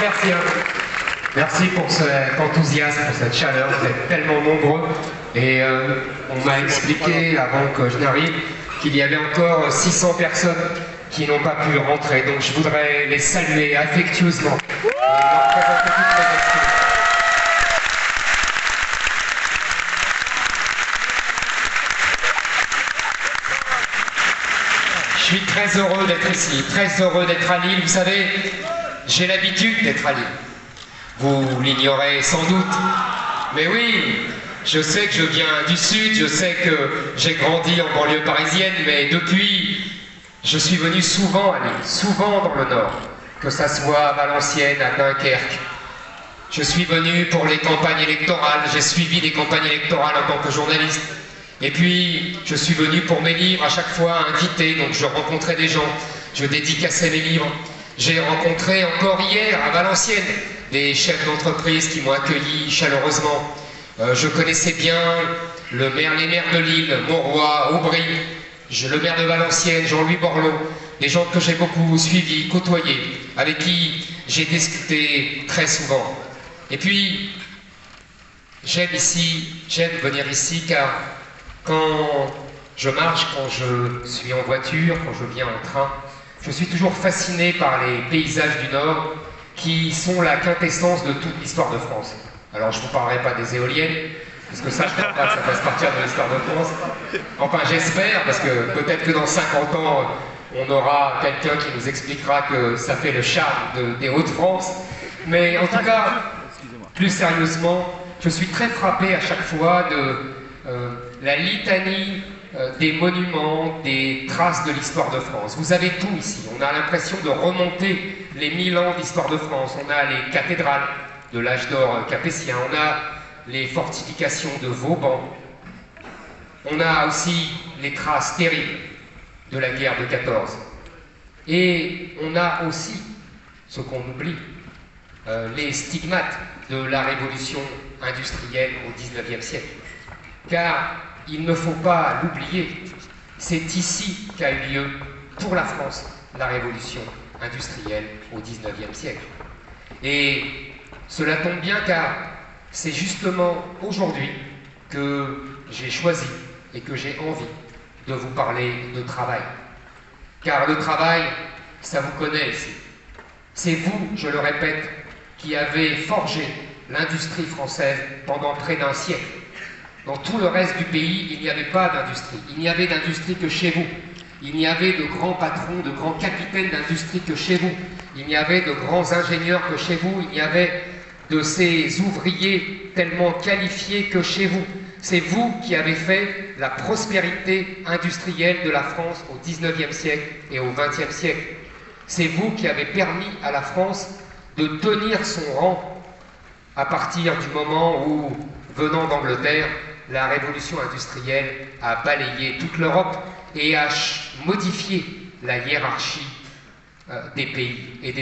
merci. Merci pour cet enthousiasme, pour cette chaleur, vous êtes tellement nombreux. Et on m'a expliqué, avant que je n'arrive, qu'il y avait encore 600 personnes qui n'ont pas pu rentrer. Donc je voudrais les saluer affectueusement et leur présenter toutes mes excuses. Je suis très heureux d'être ici, très heureux d'être à Lille. Vous savez, j'ai l'habitude d'être à Lille. Vous l'ignorez sans doute. Mais oui, je sais que je viens du Sud, je sais que j'ai grandi en banlieue parisienne, mais depuis, je suis venu souvent à Lille, souvent dans le Nord, que ça soit à Valenciennes, à Dunkerque. Je suis venu pour les campagnes électorales, j'ai suivi des campagnes électorales en tant que journaliste. Et puis, je suis venu pour mes livres, à chaque fois invité, donc je rencontrais des gens, je dédicaçais mes livres. J'ai rencontré encore hier, à Valenciennes, des chefs d'entreprise qui m'ont accueilli chaleureusement. Je connaissais bien les maires de Lille, Mauroy, Aubry, le maire de Valenciennes, Jean-Louis Borloo, des gens que j'ai beaucoup suivis, côtoyés, avec qui j'ai discuté très souvent. Et puis, j'aime venir ici, car quand je marche, quand je suis en voiture, quand je viens en train, je suis toujours fasciné par les paysages du Nord qui sont la quintessence de toute l'histoire de France. Alors je ne vous parlerai pas des éoliennes, parce que ça, je ne crois pas que ça fasse partie de l'histoire de France. Enfin, j'espère, parce que peut-être que dans 50 ans, on aura quelqu'un qui nous expliquera que ça fait le charme des Hauts-de-France. Mais en tout cas, plus sérieusement, je suis très frappé à chaque fois de la litanie des monuments, des traces de l'histoire de France. Vous avez tout ici. On a l'impression de remonter les 1000 ans d'histoire de France. On a les cathédrales de l'âge d'or capétien. On a les fortifications de Vauban. On a aussi les traces terribles de la guerre de 14. Et on a aussi, ce qu'on oublie, les stigmates de la révolution industrielle au XIXe siècle. Car il ne faut pas l'oublier, c'est ici qu'a eu lieu, pour la France, la révolution industrielle au XIXe siècle. Et cela tombe bien car c'est justement aujourd'hui que j'ai choisi et que j'ai envie de vous parler de travail. Car le travail, ça vous connaît ici. C'est vous, je le répète, qui avez forgé l'industrie française pendant près d'un siècle. Dans tout le reste du pays, il n'y avait pas d'industrie. Il n'y avait d'industrie que chez vous. Il n'y avait de grands patrons, de grands capitaines d'industrie que chez vous. Il n'y avait de grands ingénieurs que chez vous. Il n'y avait de ces ouvriers tellement qualifiés que chez vous. C'est vous qui avez fait la prospérité industrielle de la France au XIXe siècle et au XXe siècle. C'est vous qui avez permis à la France de tenir son rang à partir du moment où, venant d'Angleterre, la révolution industrielle a balayé toute l'Europe et a modifié la hiérarchie des pays et des nations.